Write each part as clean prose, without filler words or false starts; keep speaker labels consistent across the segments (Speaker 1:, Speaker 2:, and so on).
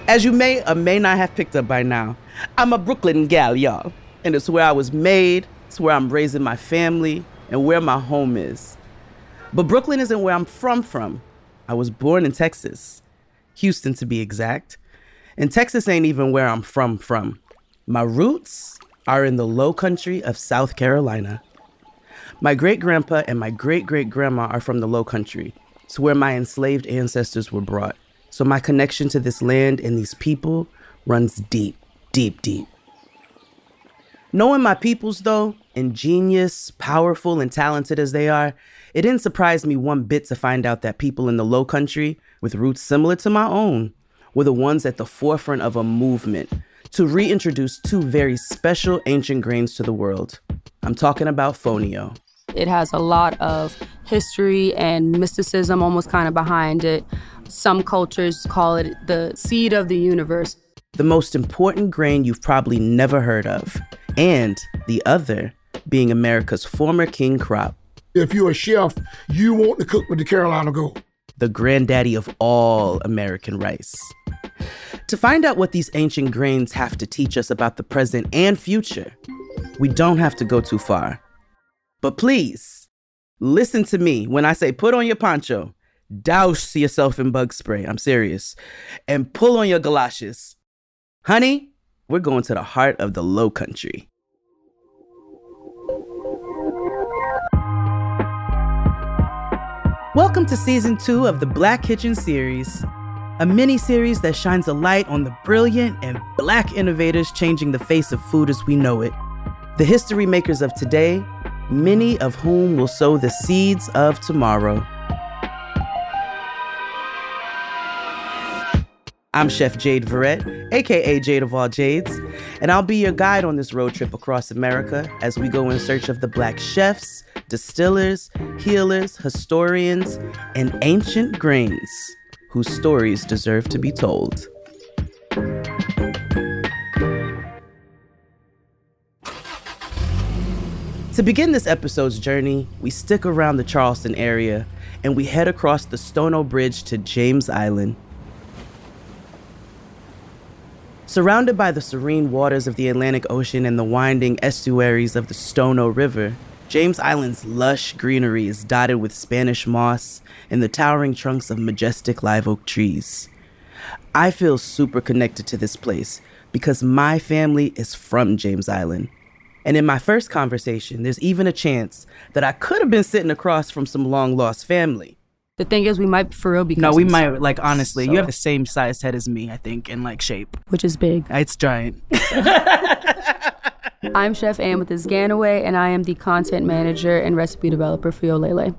Speaker 1: As you may or may not have picked up by now, I'm a Brooklyn gal, y'all. And it's where I was made, it's where I'm raising my family, and where my home is. But Brooklyn isn't where I'm from. I was born in Texas, Houston to be exact. And Texas ain't even where I'm from. My roots are in the Lowcountry of South Carolina. My great-grandpa and my great-great-grandma are from the Lowcountry. It's where my enslaved ancestors were brought. So my connection to this land and these people runs deep. Knowing my peoples, though, ingenious, powerful, and talented as they are, it didn't surprise me one bit to find out that people in the Lowcountry, with roots similar to my own, were the ones at the forefront of a movement to reintroduce two very special ancient grains to the world. I'm talking about fonio.
Speaker 2: It has a lot of history and mysticism almost kind of behind it. Some cultures call it the seed of the universe.
Speaker 1: The most important grain you've probably never heard of, and the other being America's former king crop.
Speaker 3: If you're a chef, you want to cook with the Carolina Gold.
Speaker 1: The granddaddy of all American rice. To find out what these ancient grains have to teach us about the present and future, we don't have to go too far. But please, listen to me when I say put on your poncho, douse yourself in bug spray, I'm serious, and pull on your galoshes. Honey, we're going to the heart of the Lowcountry. Welcome to Season 2 of the Black Kitchen series, a mini-series that shines a light on the brilliant and Black innovators changing the face of food as we know it. The history makers of today, many of whom will sow the seeds of tomorrow. I'm Chef Jade Verrett, aka Jade of all Jades, and I'll be your guide on this road trip across America as we go in search of the Black chefs, distillers, healers, historians, and ancient grains whose stories deserve to be told. To begin this episode's journey, we stick around the Charleston area and we head across the Stono Bridge to James Island. Surrounded by the serene waters of the Atlantic Ocean and the winding estuaries of the Stono River, James Island's lush greenery is dotted with Spanish moss and the towering trunks of majestic live oak trees. I feel super connected to this place because my family is from James Island. And in my first conversation, there's even a chance that I could have been sitting across from some long-lost family.
Speaker 2: The thing is, we might for real be cousins.
Speaker 1: No, we might, like, honestly, you have the same size head as me, I think, in, like, shape.
Speaker 2: Which is big.
Speaker 1: It's giant.
Speaker 2: I'm Chef Amethyst Ganaway, and I am the content manager and recipe developer for Yolélé.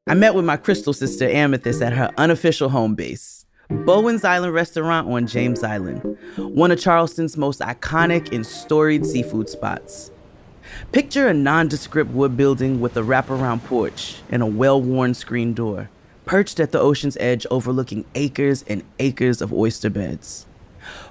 Speaker 1: I met with my crystal sister Amethyst at her unofficial home base, Bowen's Island Restaurant on James Island, one of Charleston's most iconic and storied seafood spots. Picture a nondescript wood building with a wraparound porch and a well-worn screen door, perched at the ocean's edge overlooking acres and acres of oyster beds.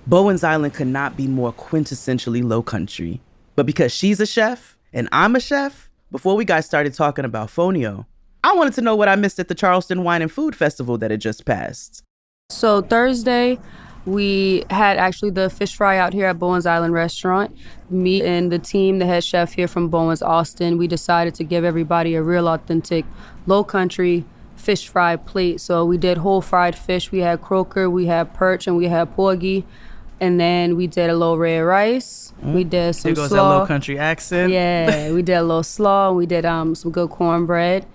Speaker 1: Bowen's Island could not be more quintessentially Lowcountry. But because she's a chef and I'm a chef, before we got started talking about fonio, I wanted to know what I missed at the Charleston Wine and Food Festival that had just passed.
Speaker 2: So Thursday, we had actually the fish fry out here at Bowen's Island Restaurant. Me and the team, the head chef here from Bowen's Austin, we decided to give everybody a real authentic Lowcountry fish fry plate. So we did whole fried fish. We had croaker, we had perch, and we had porgy. And then we did a little red rice. We did some slaw. There goes
Speaker 1: that Lowcountry accent.
Speaker 2: Yeah, we did a little slaw. We did some good cornbread.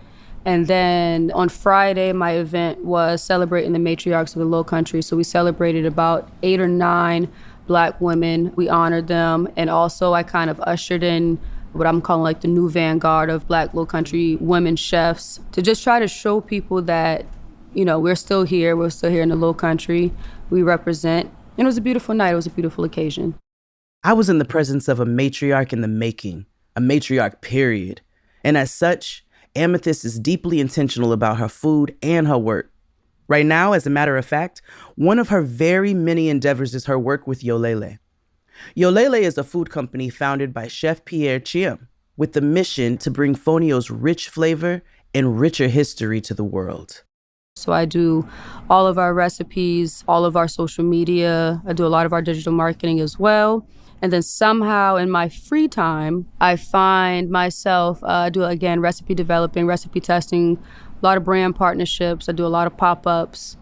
Speaker 2: And then on Friday, my event was celebrating the matriarchs of the Lowcountry. So we celebrated about 8 or 9 Black women. We honored them. And also I kind of ushered in what I'm calling like the new vanguard of Black Lowcountry women chefs to just try to show people that, you know, we're still here in the Lowcountry. We represent. And it was a beautiful night. It was a beautiful occasion.
Speaker 1: I was in the presence of a matriarch in the making, a matriarch period. And as such, Amethyst is deeply intentional about her food and her work. Right now, as a matter of fact, one of her very many endeavors is her work with Yolélé. Yolélé is a food company founded by Chef Pierre Chiem with the mission to bring fonio's rich flavor and richer history to the world.
Speaker 2: So I do all of our recipes, all of our social media. I do a lot of our digital marketing as well. And then somehow in my free time, I find myself do, again, recipe developing, recipe testing, a lot of brand partnerships. I do a lot of pop-ups.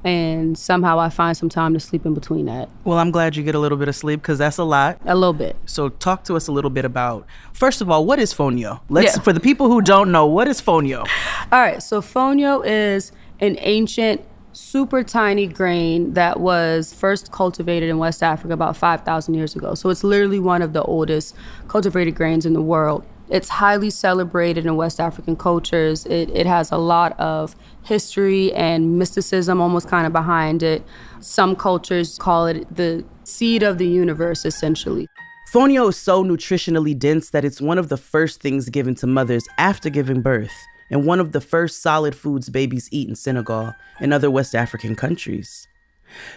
Speaker 2: And somehow I find some time to sleep in between that.
Speaker 1: Well, I'm glad you get a little bit of sleep because that's a lot.
Speaker 2: A little bit.
Speaker 1: So talk to us a little bit about, first of all, what is fonio? For the people who don't know, what is fonio?
Speaker 2: All right, so fonio is an ancient, super tiny grain that was first cultivated in West Africa about 5,000 years ago. So it's literally one of the oldest cultivated grains in the world. It's highly celebrated in West African cultures. It has a lot of history and mysticism almost kind of behind it. Some cultures call it the seed of the universe, essentially.
Speaker 1: Fonio is so nutritionally dense that it's one of the first things given to mothers after giving birth, and one of the first solid foods babies eat in Senegal and other West African countries.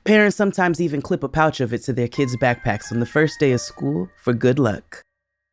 Speaker 1: Parents sometimes even clip a pouch of it to their kids' backpacks on the first day of school for good luck.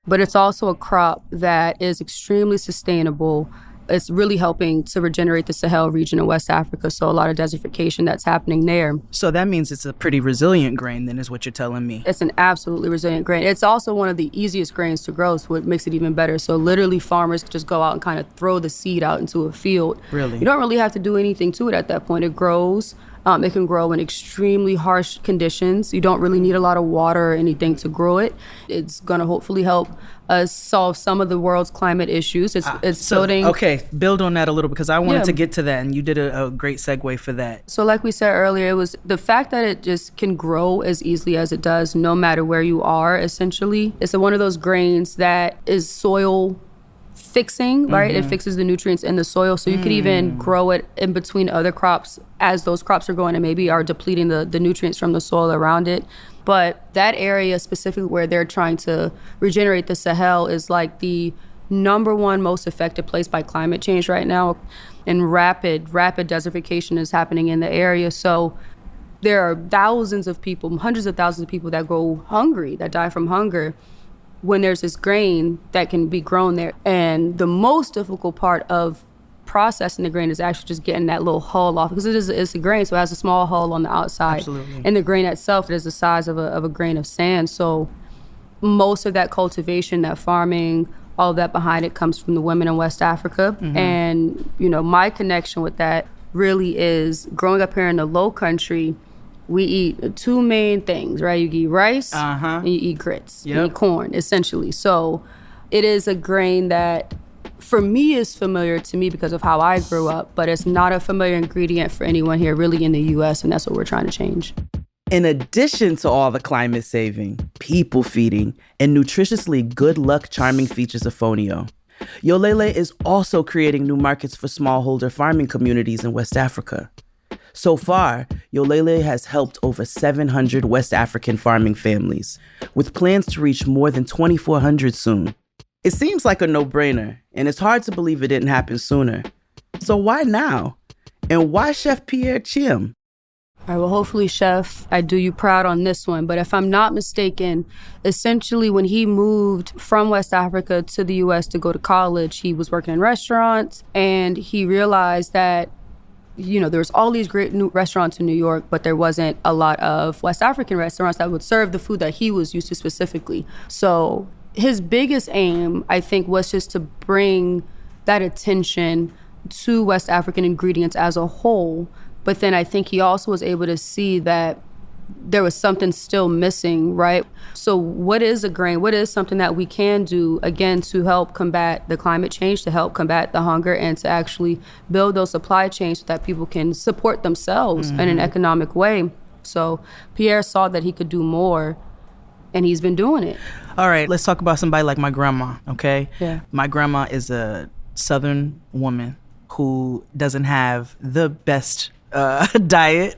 Speaker 2: But it's also a crop that is extremely sustainable. It's really helping to regenerate the Sahel region in West Africa, so a lot of desertification that's happening there.
Speaker 1: So that means it's a pretty resilient grain, then, is what you're telling me.
Speaker 2: It's an absolutely resilient grain. It's also one of the easiest grains to grow, so what makes it even better. So literally farmers just go out and kind of throw the seed out into a field.
Speaker 1: Really?
Speaker 2: You don't really have to do anything to it at that point. It grows. It can grow in extremely harsh conditions. You don't really need a lot of water or anything to grow it. It's going to hopefully help us solve some of the world's climate issues.
Speaker 1: Okay, build on that a little because I wanted to get to that, and you did a great segue for that.
Speaker 2: So like we said earlier, it was the fact that it just can grow as easily as it does, no matter where you are, essentially. It's one of those grains that is soil fixing, right? It fixes the nutrients in the soil. So you could even grow it in between other crops as those crops are growing and maybe are depleting the nutrients from the soil around it. But that area specifically where they're trying to regenerate the Sahel is like the number one most affected place by climate change right now. And rapid desertification is happening in the area. So there are thousands of people, hundreds of thousands of people that go hungry, that die from hunger, when there's this grain that can be grown there. And the most difficult part of processing the grain is actually just getting that little hull off, because it's a grain, so it has a small hull on the outside.
Speaker 1: Absolutely.
Speaker 2: And the grain itself is the size of a grain of sand. So most of that cultivation, that farming, all of that behind it comes from the women in West Africa. And, my connection with that really is growing up here in the Lowcountry. We eat two main things, right? You eat rice and you eat grits. You eat corn, essentially. So it is a grain that, for me, is familiar to me because of how I grew up, but it's not a familiar ingredient for anyone here really in the U.S., and that's what we're trying to change.
Speaker 1: In addition to all the climate saving, people feeding, and nutritiously good luck charming features of fonio, Yolélé is also creating new markets for smallholder farming communities in West Africa. So far, Yolélé has helped over 700 West African farming families, with plans to reach more than 2,400 soon. It seems like a no-brainer, and it's hard to believe it didn't happen sooner. So why now? And why Chef Pierre Chim?
Speaker 2: All right, well, hopefully, Chef, I do you proud on this one. But if I'm not mistaken, essentially when he moved from West Africa to the U.S. to go to college, he was working in restaurants, and he realized that there's all these great new restaurants in New York, but there wasn't a lot of West African restaurants that would serve the food that he was used to specifically. So his biggest aim, I think, was just to bring that attention to West African ingredients as a whole. But then I think he also was able to see that there was something still missing, right? So what is a grain? What is something that we can do, again, to help combat the climate change, to help combat the hunger, and to actually build those supply chains so that people can support themselves in an economic way? So Pierre saw that he could do more, and he's been doing it.
Speaker 1: All right, let's talk about somebody like my grandma, okay?
Speaker 2: Yeah.
Speaker 1: My grandma is a Southern woman who doesn't have the best diet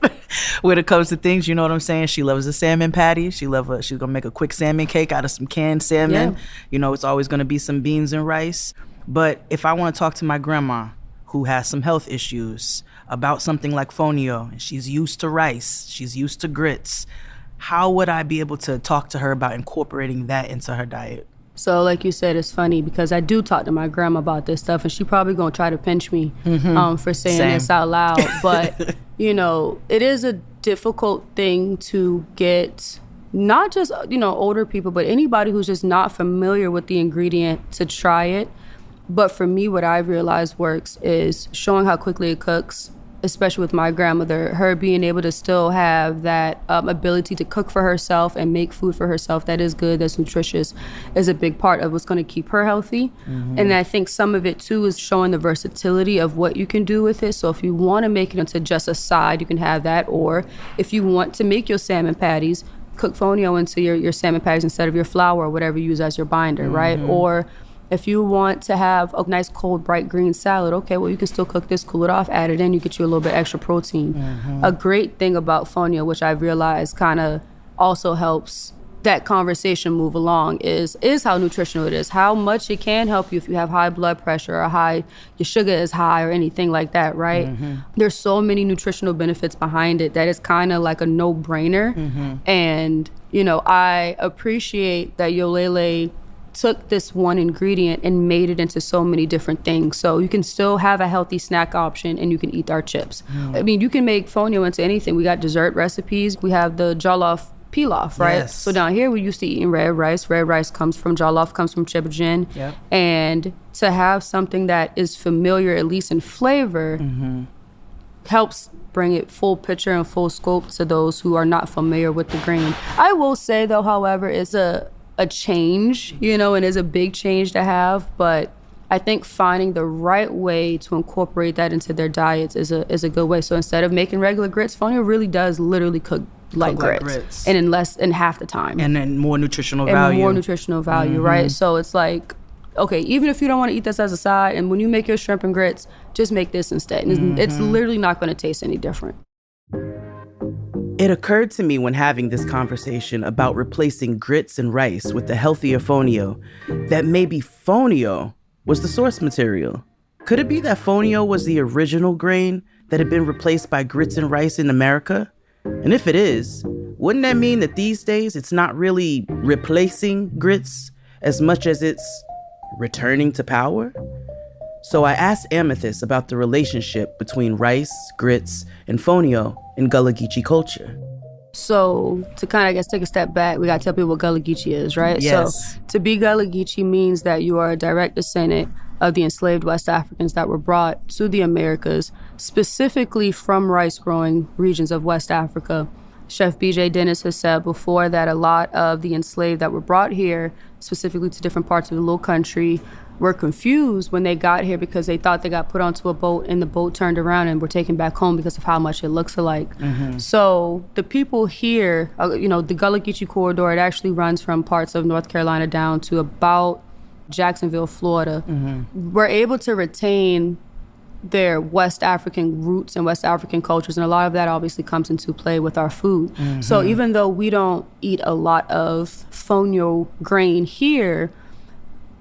Speaker 1: when it comes to things, you know what I'm saying? She loves a salmon patty. She's gonna make a quick salmon cake out of some canned salmon. Yeah. It's always gonna be some beans and rice. But if I want to talk to my grandma who has some health issues about something like fonio, and she's used to rice, she's used to grits, how would I be able to talk to her about incorporating that into her diet?
Speaker 2: So like you said, it's funny because I do talk to my grandma about this stuff, and she probably gonna try to pinch me for saying this out loud. But, it is a difficult thing to get not just, older people, but anybody who's just not familiar with the ingredient to try it. But for me, what I've realized works is showing how quickly it cooks, especially with my grandmother, her being able to still have that ability to cook for herself and make food for herself that is good, that's nutritious, is a big part of what's going to keep her healthy. And I think some of it too is showing the versatility of what you can do with it. So if you want to make it into just a side, you can have that. Or if you want to make your salmon patties, cook fonio into your salmon patties instead of your flour or whatever you use as your binder, right? Or if you want to have a nice cold bright green salad, okay, well, you can still cook this, cool it off, add it in, you get you a little bit extra protein. A great thing about fonio, which I've realized kind of also helps that conversation move along, is how nutritional it is, how much it can help you if you have high blood pressure or your sugar is high or anything like that, right? There's so many nutritional benefits behind it that it's kind of like a no-brainer. And, I appreciate that Yolélé took this one ingredient and made it into so many different things. So you can still have a healthy snack option and you can eat our chips. I mean, you can make fonio into anything. We got dessert recipes. We have the jollof pilaf, right?
Speaker 1: Yes.
Speaker 2: So down here, we used to eat red rice. Red rice comes from jollof, comes from chibajin.
Speaker 1: Yep.
Speaker 2: And to have something that is familiar, at least in flavor, helps bring it full picture and full scope to those who are not familiar with the grain. I will say, though, however, it's a change, and is a big change to have, but I think finding the right way to incorporate that into their diets is a good way. So instead of making regular grits, fonio really does literally cook like grits. And in half the time.
Speaker 1: And then more nutritional value.
Speaker 2: Right? So it's like, okay, even if you don't want to eat this as a side, and when you make your shrimp and grits, just make this instead. And it's literally not going to taste any different.
Speaker 1: It occurred to me when having this conversation about replacing grits and rice with the healthier fonio that maybe fonio was the source material. Could it be that fonio was the original grain that had been replaced by grits and rice in America? And if it is, wouldn't that mean that these days it's not really replacing grits as much as it's returning to power? So I asked Amethyst about the relationship between rice, grits, and fonio in Gullah Geechee culture.
Speaker 2: So to kind of, I guess, take a step back, we got to tell people what Gullah Geechee is, right?
Speaker 1: Yes.
Speaker 2: So to be Gullah Geechee means that you are a direct descendant of the enslaved West Africans that were brought to the Americas, specifically from rice-growing regions of West Africa. Chef B.J. Dennis has said before that a lot of the enslaved that were brought here, specifically to different parts of the Lowcountry, were confused when they got here because they thought they got put onto a boat and the boat turned around and were taken back home because of how much it looks alike. So the people here, the Gullah Geechee corridor, it actually runs from parts of North Carolina down to about Jacksonville, Florida. We're able to retain their West African roots and West African cultures, and a lot of that obviously comes into play with our food. So even though we don't eat a lot of fonio grain here,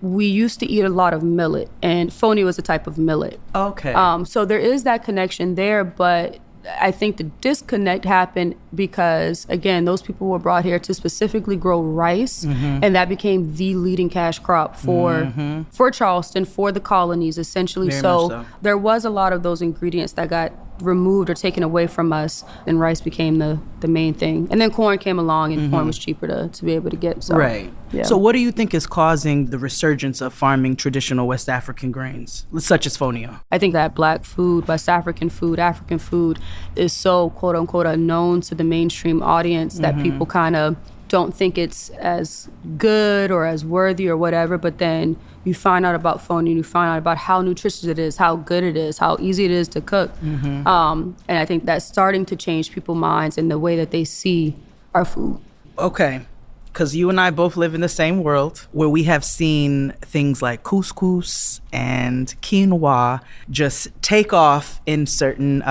Speaker 2: we used to eat a lot of millet, and fonio is a type of millet.
Speaker 1: Okay.
Speaker 2: So there is that connection there, but I think the disconnect happened because, again, those people were brought here to specifically grow rice, and that became the leading cash crop for Charleston, for the colonies, essentially.
Speaker 1: Very much so.
Speaker 2: There was a lot of those ingredients that got removed or taken away from us, and rice became the main thing. And then corn came along, and corn was cheaper to be able to get. So,
Speaker 1: right.
Speaker 2: Yeah.
Speaker 1: So what do you think is causing the resurgence of farming traditional West African grains, such as fonio?
Speaker 2: I think that Black food, West African food is so, quote unquote, unknown to the mainstream audience that people kind of don't think it's as good or as worthy or whatever, but then you find out about fonio, you find out about how nutritious it is, how good it is, how easy it is to cook. And I think that's starting to change people's minds and the way that they see our food.
Speaker 1: Okay. Because you and I both live in the same world where we have seen things like couscous and quinoa just take off in certain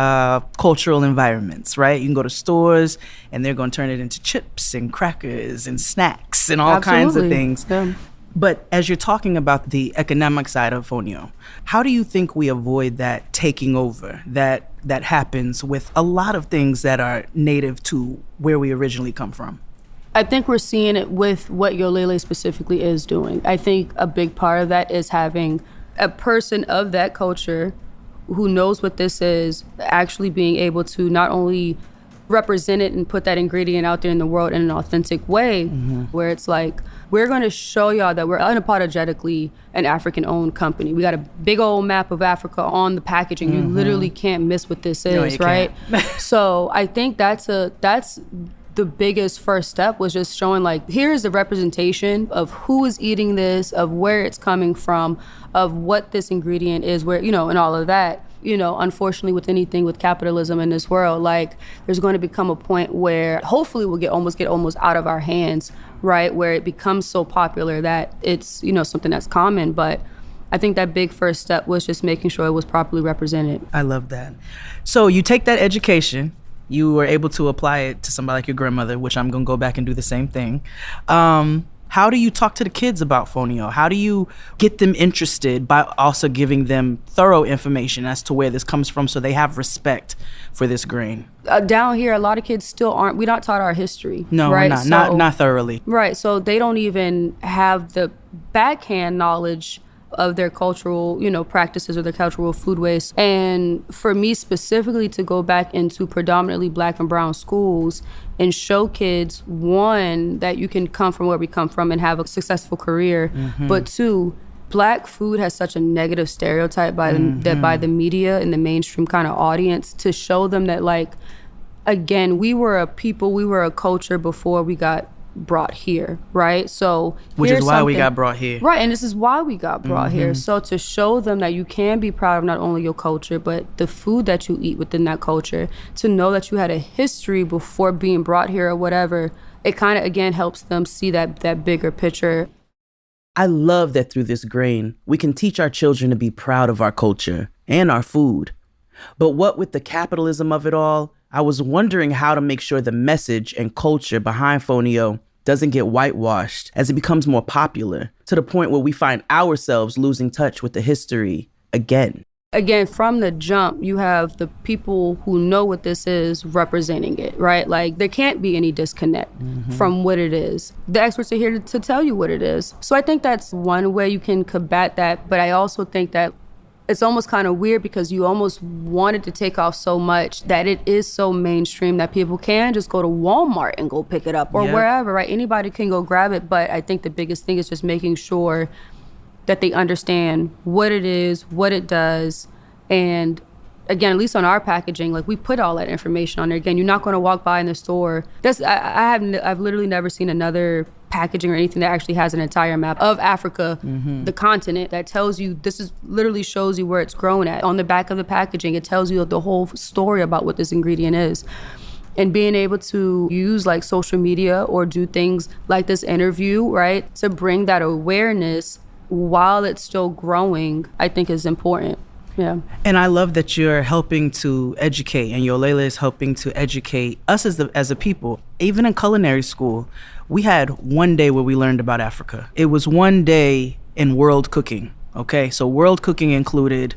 Speaker 1: cultural environments, right? You can go to stores and they're going to turn it into chips and crackers and snacks and all kinds of things.
Speaker 2: Yeah.
Speaker 1: But as you're talking about the economic side of fonio, how do you think we avoid that taking over that happens with a lot of things that are native to where we originally come from?
Speaker 2: I think we're seeing it with what Yolélé specifically is doing. I think a big part of that is having a person of that culture who knows what this is actually being able to not only represent it and put that ingredient out there in the world in an authentic way, where it's like, we're going to show y'all that we're unapologetically an African-owned company. We got a big old map of Africa on the packaging. You literally can't miss what this is, right? So I think that's the biggest first step, was just showing like, here's the representation of who is eating this, of where it's coming from, of what this ingredient is, where, and all of that. Unfortunately, with anything with capitalism in this world, like, there's going to become a point where hopefully we'll get almost out of our hands, right? Where it becomes so popular that it's, something that's common. But I think that big first step was just making sure it was properly represented.
Speaker 1: I love that. So you take that education, you were able to apply it to somebody like your grandmother, which I'm going to go back and do the same thing. How do you talk to the kids about fonio? How do you get them interested by also giving them thorough information as to where this comes from, so they have respect for this grain?
Speaker 2: Down here, a lot of kids still we're not taught our history.
Speaker 1: No,
Speaker 2: right?
Speaker 1: we're not. Not thoroughly.
Speaker 2: Right, so they don't even have the backhand knowledge of their cultural, practices or their cultural foodways. And for me specifically to go back into predominantly Black and brown schools and show kids, one, that you can come from where we come from and have a successful career, but two, Black food has such a negative stereotype by the media and the mainstream kind of audience, to show them that, like, again, we were a people, we were a culture before we got brought here, right? So
Speaker 1: which is why we got brought here,
Speaker 2: right? And this is why we got brought here. So to show them that you can be proud of not only your culture but the food that you eat within that culture, to know that you had a history before being brought here or whatever, it kind of again helps them see that bigger picture.
Speaker 1: I love that through this grain we can teach our children to be proud of our culture and our food. But what with the capitalism of it all, I was wondering how to make sure the message and culture behind fonio doesn't get whitewashed as it becomes more popular, to the point where we find ourselves losing touch with the history again.
Speaker 2: Again, from the jump, you have the people who know what this is representing it, right? Like, there can't be any disconnect from what it is. The experts are here to tell you what it is. So I think that's one way you can combat that. But I also think that it's almost kind of weird, because you almost want it to take off so much that it is so mainstream that people can just go to Walmart and go pick it up, or wherever, right? Anybody can go grab it. But I think the biggest thing is just making sure that they understand what it is, what it does. And again, at least on our packaging, like, we put all that information on there. Again, you're not going to walk by in the store. I've literally never seen another packaging or anything that actually has an entire map of Africa, the continent, that tells you, literally shows you where it's grown at. On the back of the packaging, it tells you the whole story about what this ingredient is. And being able to use like social media or do things like this interview, right, to bring that awareness while it's still growing, I think is important. Yeah.
Speaker 1: And I love that you're helping to educate, and Yolélé is helping to educate us as a people. Even in culinary school, we had one day where we learned about Africa. It was one day in world cooking, okay? So world cooking included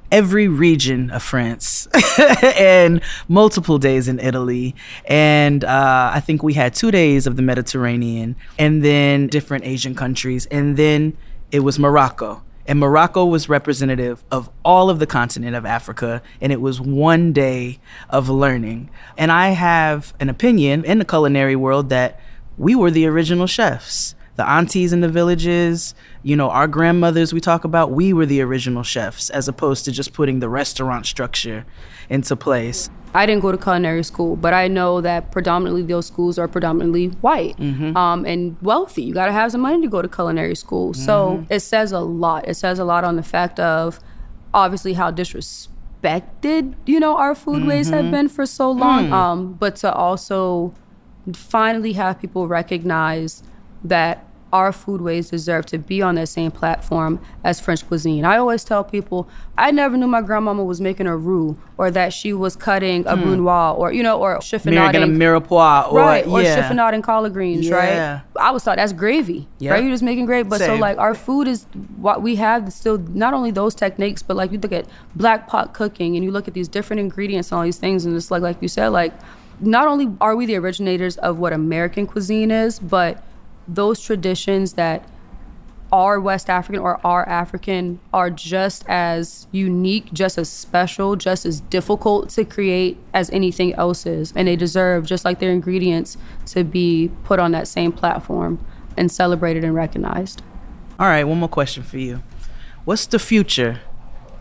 Speaker 1: every region of France and multiple days in Italy. And I think we had 2 days of the Mediterranean, and then different Asian countries. And then it was Morocco. And Morocco was representative of all of the continent of Africa, and it was one day of learning. And I have an opinion in the culinary world that we were the original chefs. The aunties in the villages, our grandmothers we talk about, we were the original chefs, as opposed to just putting the restaurant structure into place.
Speaker 2: I didn't go to culinary school, but I know that predominantly those schools are predominantly white and wealthy. You got to have some money to go to culinary school. So it says a lot. It says a lot on the fact of obviously how disrespected, our foodways have been for so long. But to also finally have people recognize that our foodways deserve to be on that same platform as French cuisine. I always tell people, I never knew my grandmama was making a roux, or that she was cutting a brunoise, or or chiffonade
Speaker 1: and a mirepoix,
Speaker 2: or chiffonade and collard greens, right? I was thought that's gravy, right? You're just making gravy. But so like our food is what we have still, not only those techniques, but like you look at black pot cooking and you look at these different ingredients and all these things, and it's like you said, like not only are we the originators of what American cuisine is, but those traditions that are West African or are African are just as unique, just as special, just as difficult to create as anything else is. And they deserve, just like their ingredients, to be put on that same platform and celebrated and recognized.
Speaker 1: All right, one more question for you. What's the future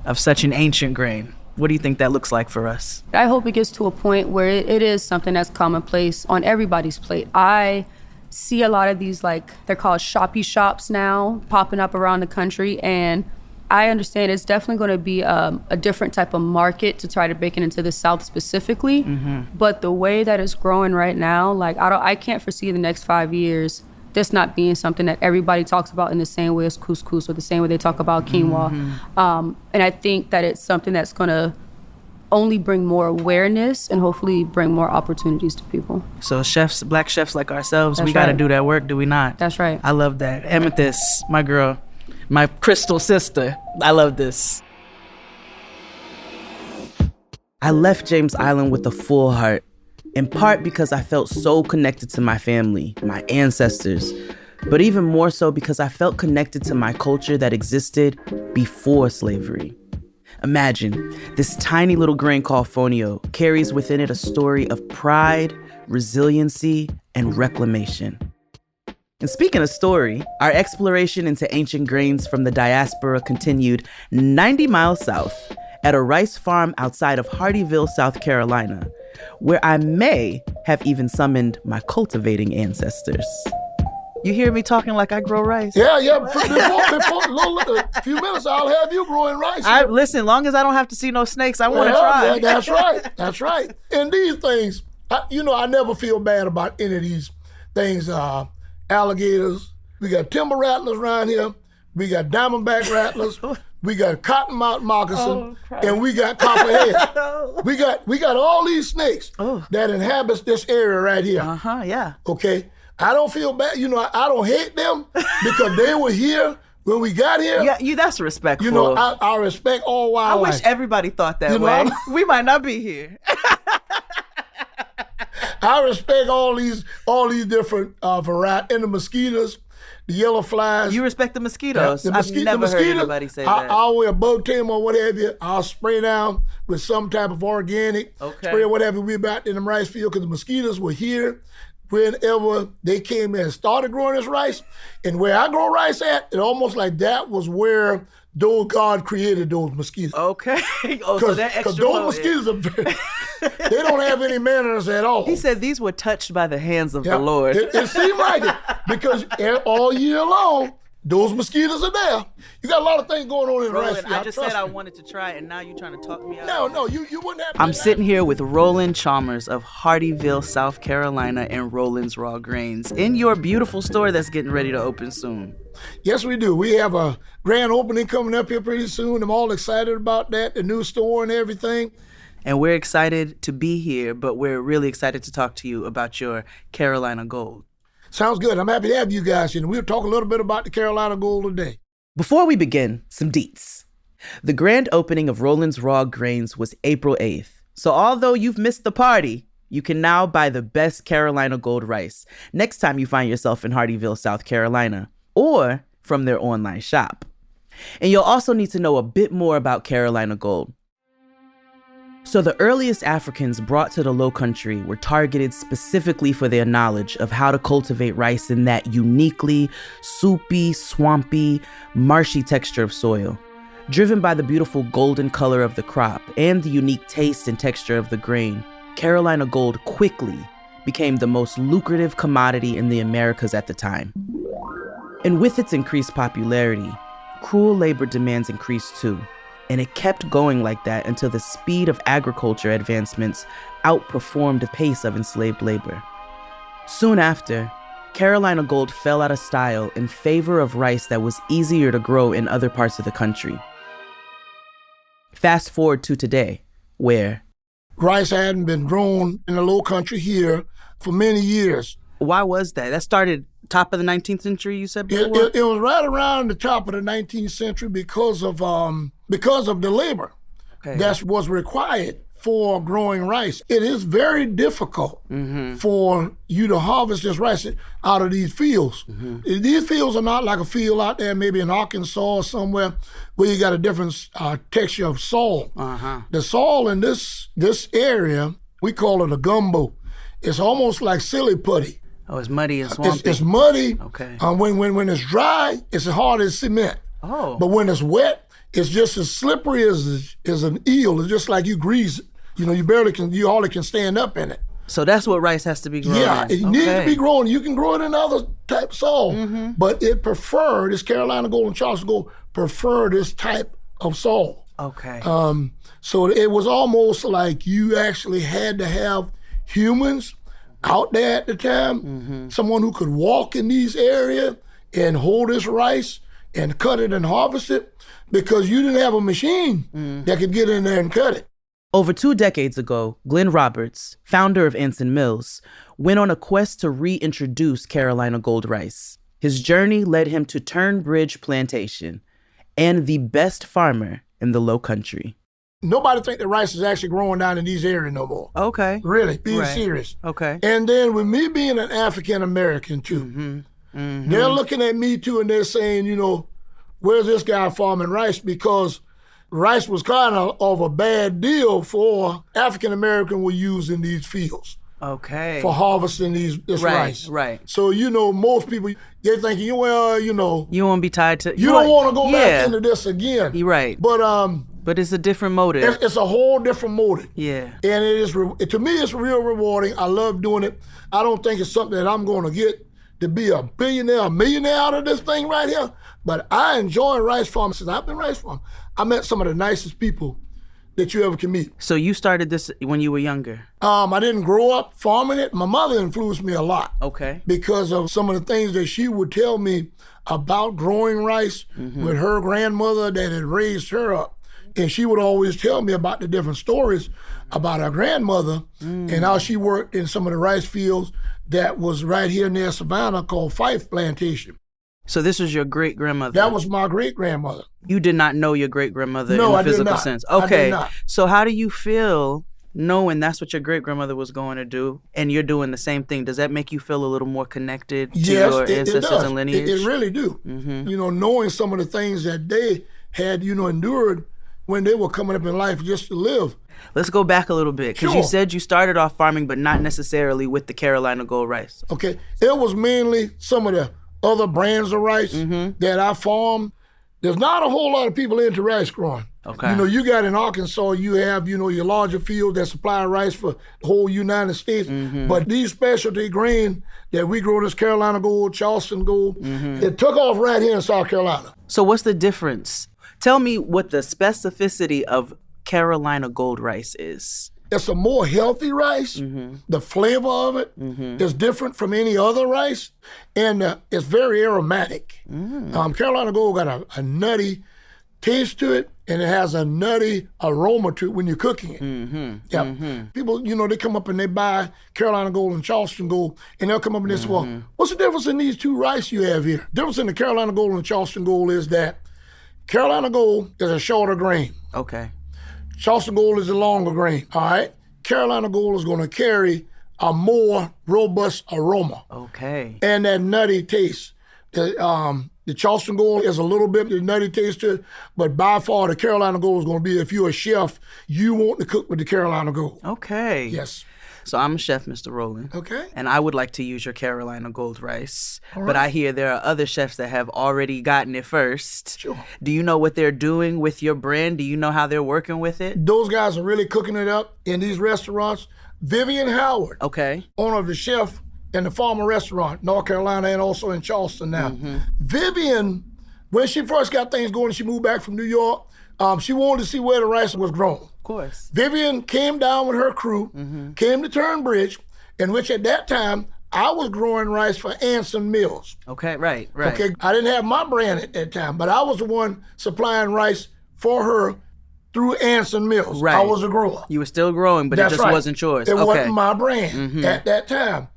Speaker 1: of such an ancient grain? What do you think that looks like for us?
Speaker 2: I hope it gets to a point where it is something that's commonplace on everybody's plate. I see a lot of these, like, they're called shoppy shops now, popping up around the country, and I understand it's definitely going to be a different type of market to try to break it into the South specifically. But the way that it's growing right now, like, I can't foresee the next 5 years this not being something that everybody talks about in the same way as couscous or the same way they talk about quinoa. And I think that it's something that's going to only bring more awareness and hopefully bring more opportunities to people.
Speaker 1: So chefs, black chefs like ourselves,
Speaker 2: That's
Speaker 1: we got to
Speaker 2: right.
Speaker 1: do that work, do we not?
Speaker 2: That's right.
Speaker 1: I love that. Amethyst, my girl, my crystal sister. I love this. I left James Island with a full heart, in part because I felt so connected to my family, my ancestors, but even more so because I felt connected to my culture that existed before slavery. Imagine, this tiny little grain called fonio carries within it a story of pride, resiliency, and reclamation. And speaking of story, our exploration into ancient grains from the diaspora continued 90 miles south at a rice farm outside of Hardeeville, South Carolina, where I may have even summoned my cultivating ancestors. You hear me talking like I grow rice?
Speaker 3: Yeah. Before a few minutes, I'll have you growing rice.
Speaker 1: Listen, long as I don't have to see no snakes, I want to try.
Speaker 3: Yeah, that's right. And these things, I never feel bad about any of these things. Alligators, we got timber rattlers around here, we got diamondback rattlers, we got cottonmouth moccasin, and we got copperhead. we got all these snakes that inhabits this area right here.
Speaker 1: Yeah.
Speaker 3: Okay? I don't feel bad. I don't hate them because they were here when we got here.
Speaker 1: Yeah, that's respectful.
Speaker 3: I respect all wildlife.
Speaker 1: I wish everybody thought that way. We might not be here.
Speaker 3: I respect all these different varieties. And the mosquitoes, the yellow flies.
Speaker 1: You respect the mosquitoes? I've never heard anybody say that.
Speaker 3: I'll wear a bug tail or what have you. I'll spray down with some type of organic spray or whatever we about in the rice field because the mosquitoes were here whenever they came in and started growing this rice. And where I grow rice at, it almost like that was where God created those mosquitoes.
Speaker 1: Okay. So they're extra
Speaker 3: Because those mosquitoes are they don't have any manners at all.
Speaker 1: He said these were touched by the hands of the Lord.
Speaker 3: It seemed like it because all year long, those mosquitoes are there. You got a lot of things going on in the rice field.
Speaker 1: I just said I wanted to try it, and now you're trying to talk me out.
Speaker 3: No, you wouldn't have to.
Speaker 1: I'm sitting here with Rollen Chalmers of Hardeeville, South Carolina, and Rollen's Raw Grains in your beautiful store that's getting ready to open soon.
Speaker 3: Yes, we do. We have a grand opening coming up here pretty soon. I'm all excited about that, the new store and everything.
Speaker 1: And we're excited to be here, but we're really excited to talk to you about your Carolina Gold.
Speaker 3: Sounds good. I'm happy to have you guys here. We'll talk a little bit about the Carolina Gold today.
Speaker 1: Before we begin, some deets. The grand opening of Rollen's Raw Grains was April 8th. So although you've missed the party, you can now buy the best Carolina Gold rice next time you find yourself in Hardeeville, South Carolina, or from their online shop. And you'll also need to know a bit more about Carolina Gold. So the earliest Africans brought to the Lowcountry were targeted specifically for their knowledge of how to cultivate rice in that uniquely soupy, swampy, marshy texture of soil. Driven by the beautiful golden color of the crop and the unique taste and texture of the grain, Carolina Gold quickly became the most lucrative commodity in the Americas at the time. And with its increased popularity, cruel labor demands increased too. And it kept going like that until the speed of agriculture advancements outperformed the pace of enslaved labor. Soon after, Carolina Gold fell out of style in favor of rice that was easier to grow in other parts of the country. Fast forward to today, where
Speaker 3: rice hadn't been grown in the Lowcountry here for many years.
Speaker 1: Why was that? That started top of the 19th century, you said before?
Speaker 3: It was right around the top of the 19th century because of the labor.
Speaker 1: Okay.
Speaker 3: That's what's required for growing rice. It is very difficult for you to harvest this rice out of these fields. These fields are not like a field out there, maybe in Arkansas or somewhere, where you got a different texture of soil. The soil in this area, we call it a gumbo. It's almost like silly putty.
Speaker 1: Oh, it's muddy and swampy.
Speaker 3: It's muddy.
Speaker 1: Okay.
Speaker 3: When it's dry, it's as hard as cement.
Speaker 1: Oh.
Speaker 3: But when it's wet, it's just as slippery as an eel. It's just like you grease it. You know, you hardly can stand up in it.
Speaker 1: So that's what rice has to be grown
Speaker 3: Yeah,
Speaker 1: in.
Speaker 3: it needs to be grown. You can grow it in other type of soil, but it preferred, this Carolina Gold and Charleston Gold prefer this type of soil.
Speaker 1: Okay.
Speaker 3: So it was almost like you actually had to have humans out there at the time, someone who could walk in these areas and hold this rice and cut it and harvest it, because you didn't have a machine that could get in there and cut it.
Speaker 1: Over 2 decades ago, Glenn Roberts, founder of Anson Mills, went on a quest to reintroduce Carolina Gold rice. His journey led him to Turnbridge Plantation and the best farmer in the Lowcountry.
Speaker 3: Nobody think that rice is actually growing down in these areas no more.
Speaker 1: Okay.
Speaker 3: Really, being serious.
Speaker 1: Okay.
Speaker 3: And then with me being an African American too, they're looking at me too and they're saying, you know, where's this guy farming rice? Because rice was kind of a bad deal for African American were used in these fields.
Speaker 1: Okay.
Speaker 3: For harvesting this rice.
Speaker 1: Right.
Speaker 3: So, you know, most people, they're thinking, well, you know.
Speaker 1: You won't be tied to.
Speaker 3: You don't want to go back into this again.
Speaker 1: You're right. But it's a different motive.
Speaker 3: It's a whole different motive.
Speaker 1: Yeah.
Speaker 3: And it is, to me, it's real rewarding. I love doing it. I don't think it's something that I'm going to get to be a millionaire out of this thing right here. But I enjoy rice farming. Since I've been rice farming, I met some of the nicest people that you ever can meet.
Speaker 1: So you started this when you were younger?
Speaker 3: I didn't grow up farming it. My mother influenced me a lot.
Speaker 1: Okay.
Speaker 3: Because of some of the things that she would tell me about growing rice with her grandmother that had raised her up. And she would always tell me about the different stories about her grandmother and how she worked in some of the rice fields that was right here near Savannah called Fife Plantation.
Speaker 1: So this was your great-grandmother?
Speaker 3: That was my great-grandmother.
Speaker 1: You did not know your great-grandmother
Speaker 3: no,
Speaker 1: in the physical sense? Okay.
Speaker 3: I did not.
Speaker 1: So how do you feel knowing that's what your great-grandmother was going to do and you're doing the same thing? Does that make you feel a little more connected to your ancestors and lineage?
Speaker 3: It really do. You know, knowing some of the things that they had, you know, endured when they were coming up in life just to live.
Speaker 1: Let's go back a little bit, because you said you started off farming, but not necessarily with the Carolina Gold rice.
Speaker 3: Okay. It was mainly some of the other brands of rice that I farmed. There's not a whole lot of people into rice growing.
Speaker 1: Okay.
Speaker 3: You know, you got in Arkansas, you have, you know, your larger fields that supply rice for the whole United States. But these specialty grain that we grow, this Carolina Gold, Charleston Gold, it took off right here in South Carolina.
Speaker 1: So what's the difference? Tell me what the specificity of Carolina Gold rice is.
Speaker 3: It's a more healthy rice. The flavor of it is different from any other rice, and it's very aromatic. Carolina Gold got a nutty taste to it, and it has a nutty aroma to it when you're cooking it. People, you know, they come up and they buy Carolina Gold and Charleston Gold, and they'll come up and they say, well, what's the difference in these two rice you have here? The difference in the Carolina Gold and Charleston Gold is that Carolina Gold is a shorter grain.
Speaker 1: Okay.
Speaker 3: Charleston Gold is a longer grain, all right? Carolina Gold is going to carry a more robust aroma.
Speaker 1: Okay.
Speaker 3: And that nutty taste. The Charleston Gold is a little bit nutty taste to it, but by far the Carolina Gold is going to be, if you're a chef, you want to cook with the Carolina Gold.
Speaker 1: Okay.
Speaker 3: Yes.
Speaker 1: So I'm a chef, Mr. Rollen.
Speaker 3: Okay.
Speaker 1: And I would like to use your Carolina Gold rice. Right. But I hear there are other chefs that have already gotten it first.
Speaker 3: Sure.
Speaker 1: Do you know what they're doing with your brand? Do you know how they're working with it?
Speaker 3: Those guys are really cooking it up in these restaurants. Vivian Howard,
Speaker 1: okay,
Speaker 3: owner of the Chef and the Farmer Restaurant, North Carolina, and also in Charleston now. Vivian, when she first got things going, she moved back from New York. She wanted to see where the rice was grown.
Speaker 1: Of course.
Speaker 3: Vivian came down with her crew, came to Turnbridge, in which at that time, I was growing rice for Anson Mills.
Speaker 1: Okay, right.
Speaker 3: Okay, I didn't have my brand at that time, but I was the one supplying rice for her through Anson Mills.
Speaker 1: Right.
Speaker 3: I was a grower.
Speaker 1: You were still growing, but
Speaker 3: That's
Speaker 1: it just
Speaker 3: right.
Speaker 1: wasn't yours.
Speaker 3: It
Speaker 1: okay.
Speaker 3: wasn't my brand at that time.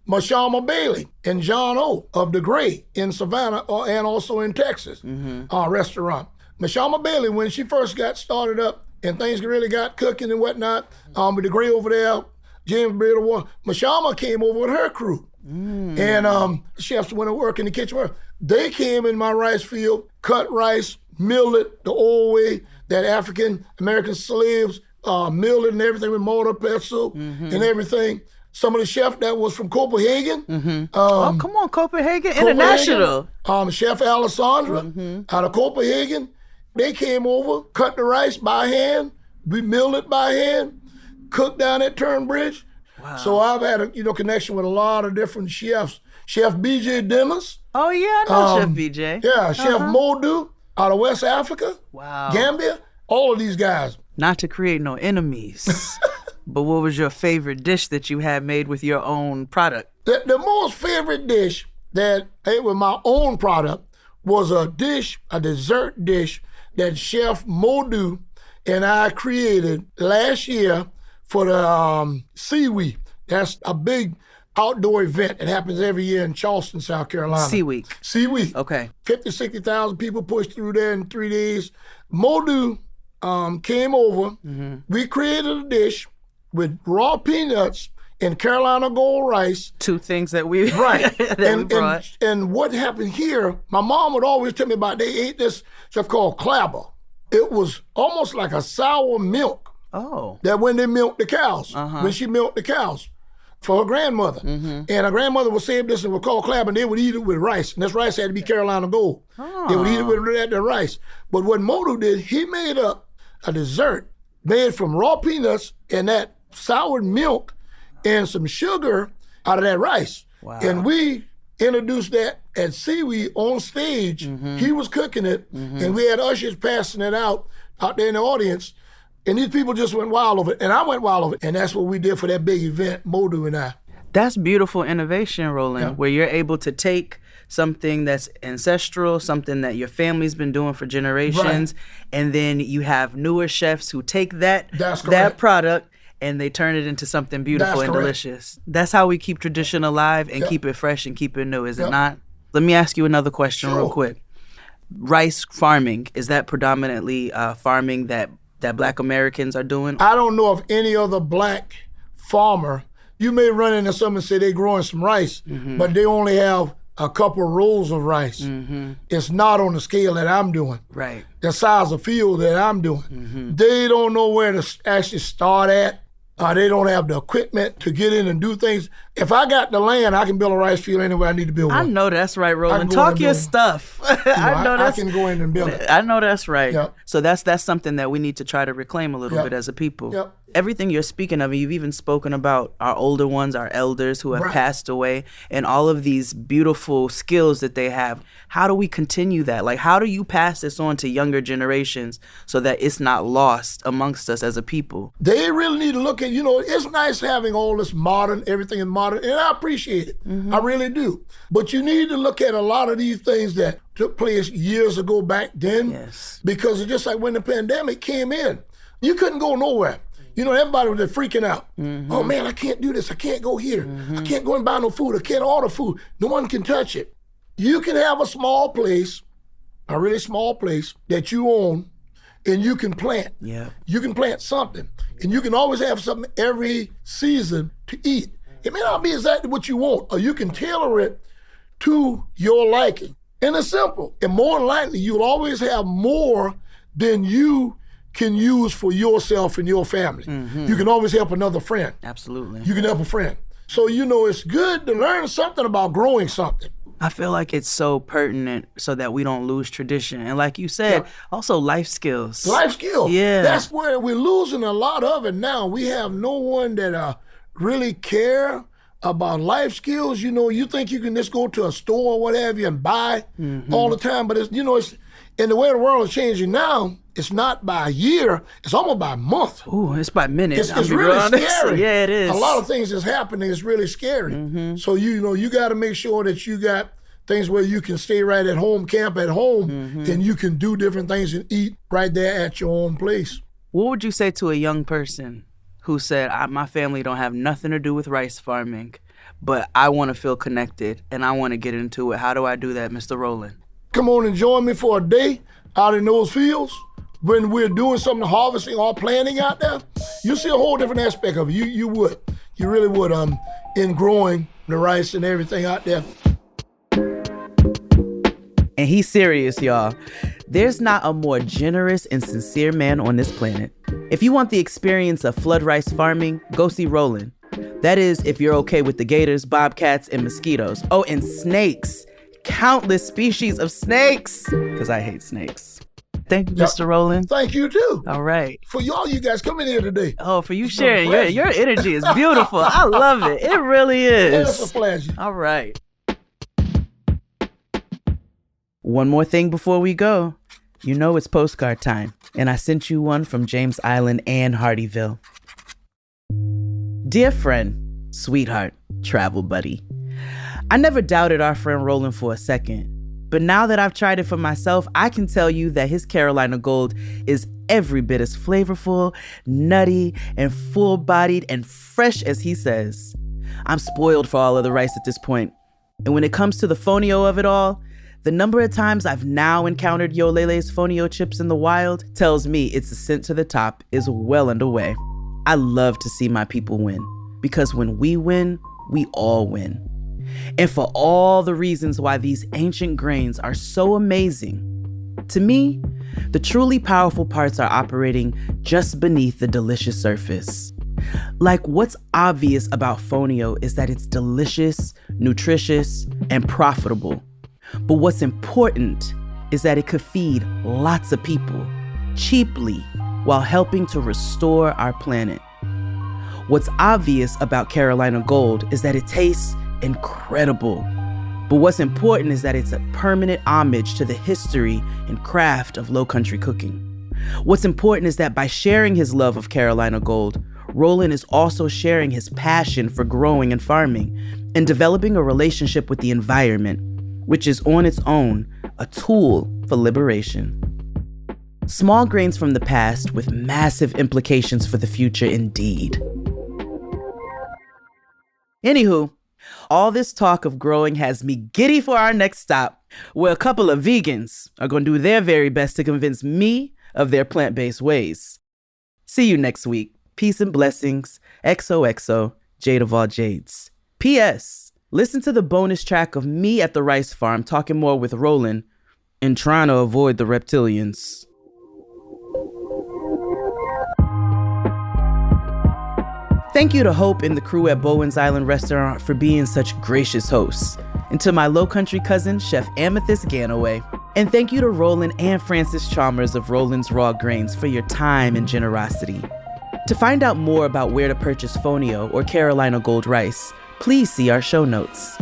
Speaker 3: Mashama Bailey and John O. of the Gray in Savannah and also in Texas restaurant. Mashama Bailey, when she first got started up and things really got cooking and whatnot, with the Gray over there, James Breeder One, Mashama came over with her crew. And chefs went to work in the kitchen. They came in my rice field, cut rice, milled it the old way that African American slaves milled it and everything with mortar, pestle, and everything. Some of the chefs that was from Copenhagen.
Speaker 1: Oh, come on, Copenhagen International.
Speaker 3: Chef Alessandra out of Copenhagen. They came over, cut the rice by hand. We milled it by hand, cooked down at Turnbridge. Wow. So I've had a connection with a lot of different chefs. Chef BJ Dennis.
Speaker 1: Oh yeah, I know Chef BJ.
Speaker 3: Yeah, Chef Modu out of West Africa.
Speaker 1: Wow.
Speaker 3: Gambia. All of these guys.
Speaker 1: Not to create no enemies, but what was your favorite dish that you had made with your own product?
Speaker 3: The most favorite dish that I ate with my own product was a dessert dish that Chef Modu and I created last year for the Sea-Week. That's a big outdoor event. It happens every year in Charleston, South Carolina.
Speaker 1: Sea-Week.
Speaker 3: Sea-Week.
Speaker 1: Okay.
Speaker 3: 50,000, 60,000 people pushed through there in 3 days. Modu came over. We created a dish with raw peanuts and Carolina Gold rice.
Speaker 1: Two things that we
Speaker 3: brought. And what happened here, my mom would always tell me about, they ate this stuff called clabber. It was almost like a sour milk.
Speaker 1: Oh.
Speaker 3: That when they milked the cows, when she milked the cows for her grandmother. And her grandmother would save this and would call clabber, and they would eat it with rice. And this rice had to be Carolina Gold. They would eat it with the rice. But what Modu did, he made up a dessert made from raw peanuts and that soured milk and some sugar out of that rice.
Speaker 1: Wow.
Speaker 3: And we introduced that at Seaweed on stage. He was cooking it, and we had ushers passing it out there in the audience. And these people just went wild over it, and I went wild over it. And that's what we did for that big event, Modu and I.
Speaker 1: That's beautiful innovation, Rollen, where you're able to take something that's ancestral, something that your family's been doing for generations, and then you have newer chefs who take that product and they turn it into something beautiful and delicious. That's how we keep tradition alive and keep it fresh and keep it new, is it not? Let me ask you another question real quick. Rice farming, is that predominantly farming that Black Americans are doing?
Speaker 3: I don't know of any other Black farmer. You may run into someone and say they're growing some rice, but they only have a couple rows of rice. It's not on the scale that I'm doing.
Speaker 1: Right.
Speaker 3: The size of field that I'm doing. They don't know where to actually start at. They don't have the equipment to get in and do things. If I got the land, I can build a rice field anywhere I need to build one.
Speaker 1: I know that's right, Rollen. Talk your stuff.
Speaker 3: I can go in and build it.
Speaker 1: I know that's right.
Speaker 3: Yep.
Speaker 1: So that's something that we need to try to reclaim a little bit as a people.
Speaker 3: Yep.
Speaker 1: Everything you're speaking of, and you've even spoken about our older ones, our elders who have passed away, and all of these beautiful skills that they have. How do we continue that? Like, how do you pass this on to younger generations so that it's not lost amongst us as a people?
Speaker 3: They really need to look at, it's nice having all this modern, everything is modern, and I appreciate it. I really do. But you need to look at a lot of these things that took place years ago back then.
Speaker 1: Yes.
Speaker 3: Because it's just like when the pandemic came in, you couldn't go nowhere. Everybody was just freaking out. Oh man, I can't do this. I can't go here. I can't go and buy no food. I can't order food. No one can touch it. You can have a small place, a really small place that you own, and you can plant.
Speaker 1: Yeah.
Speaker 3: You can plant something. And you can always have something every season to eat. It may not be exactly what you want, or you can tailor it to your liking. And it's simple. And more than likely, you'll always have more than you can use for yourself and your family. You can always help another friend.
Speaker 1: Absolutely.
Speaker 3: You can help a friend. So, it's good to learn something about growing something.
Speaker 1: I feel like it's so pertinent so that we don't lose tradition. And like you said, also life skills.
Speaker 3: Life skills.
Speaker 1: Yeah.
Speaker 3: That's where we're losing a lot of it now. We have no one that really care about life skills. You think you can just go to a store or whatever and buy all the time. But, it's and the way the world is changing now, it's not by a year, it's almost by a month.
Speaker 1: Ooh, it's by minutes.
Speaker 3: It's really scary.
Speaker 1: Yeah, it is.
Speaker 3: A lot of things is happening. It's really scary. So, you got to make sure that you got things where you can stay right at home, camp at home, and you can do different things and eat right there at your own place.
Speaker 1: What would you say to a young person who said, my family don't have nothing to do with rice farming, but I want to feel connected and I want to get into it? How do I do that, Mr. Rollen?
Speaker 3: Come on and join me for a day. out in those fields, when we're doing some harvesting or planting out there, you see a whole different aspect of it. You would. You really would in growing the rice and everything out there.
Speaker 1: And he's serious, y'all. There's not a more generous and sincere man on this planet. If you want the experience of flood rice farming, go see Rollen. That is, if you're okay with the gators, bobcats, and mosquitoes. Oh, and snakes. Countless species of snakes. Because I hate snakes. Thank you, Mr. Rollen.
Speaker 3: Thank you, too.
Speaker 1: All right.
Speaker 3: For y'all, you guys coming here today.
Speaker 1: Oh, for you sharing. Your energy is beautiful. I love it. It really is.
Speaker 3: It's a pleasure.
Speaker 1: All right. One more thing before we go. You know it's postcard time, and I sent you one from James Island and Hardeeville. Dear friend, sweetheart, travel buddy. I never doubted our friend Rollen for a second, but now that I've tried it for myself, I can tell you that his Carolina Gold is every bit as flavorful, nutty, and full-bodied and fresh as he says. I'm spoiled for all of the rice at this point, and when it comes to the fonio of it all, the number of times I've now encountered Yolélé's fonio chips in the wild tells me its ascent to the top is well underway. I love to see my people win, because when we win, we all win. And for all the reasons why these ancient grains are so amazing, to me, the truly powerful parts are operating just beneath the delicious surface. Like, what's obvious about fonio is that it's delicious, nutritious, and profitable. But what's important is that it could feed lots of people cheaply while helping to restore our planet. What's obvious about Carolina Gold is that it tastes incredible. But what's important is that it's a permanent homage to the history and craft of Lowcountry cooking. What's important is that by sharing his love of Carolina Gold, Rollen is also sharing his passion for growing and farming and developing a relationship with the environment, which is on its own a tool for liberation. Small grains from the past with massive implications for the future indeed. Anywho, all this talk of growing has me giddy for our next stop, where a couple of vegans are going to do their very best to convince me of their plant-based ways. See you next week. Peace and blessings. XOXO, Jade of all Jades. P.S. Listen to the bonus track of me at the rice farm talking more with Rollen and trying to avoid the reptilians. Thank you to Hope and the crew at Bowen's Island Restaurant for being such gracious hosts. And to my Lowcountry cousin, Chef Amethyst Ganaway. And thank you to Rollen and Francis Chalmers of Rollen's Raw Grains for your time and generosity. To find out more about where to purchase fonio or Carolina Gold rice, please see our show notes.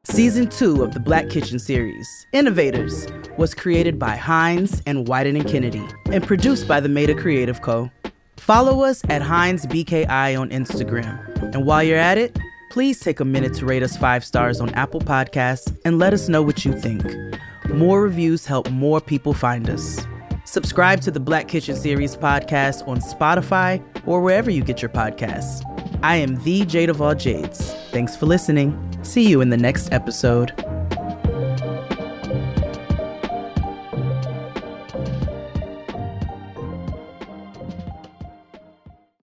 Speaker 1: Season 2 of the Black Kitchen series, Innovators, was created by Hines and Wyden and Kennedy and produced by the Meta Creative Co. Follow us at HinesBKI on Instagram. And while you're at it, please take a minute to rate us 5 stars on Apple Podcasts and let us know what you think. More reviews help more people find us. Subscribe to the Black Kitchen series podcast on Spotify or wherever you get your podcasts. I am the Jade of all Jades. Thanks for listening. See you in the next episode.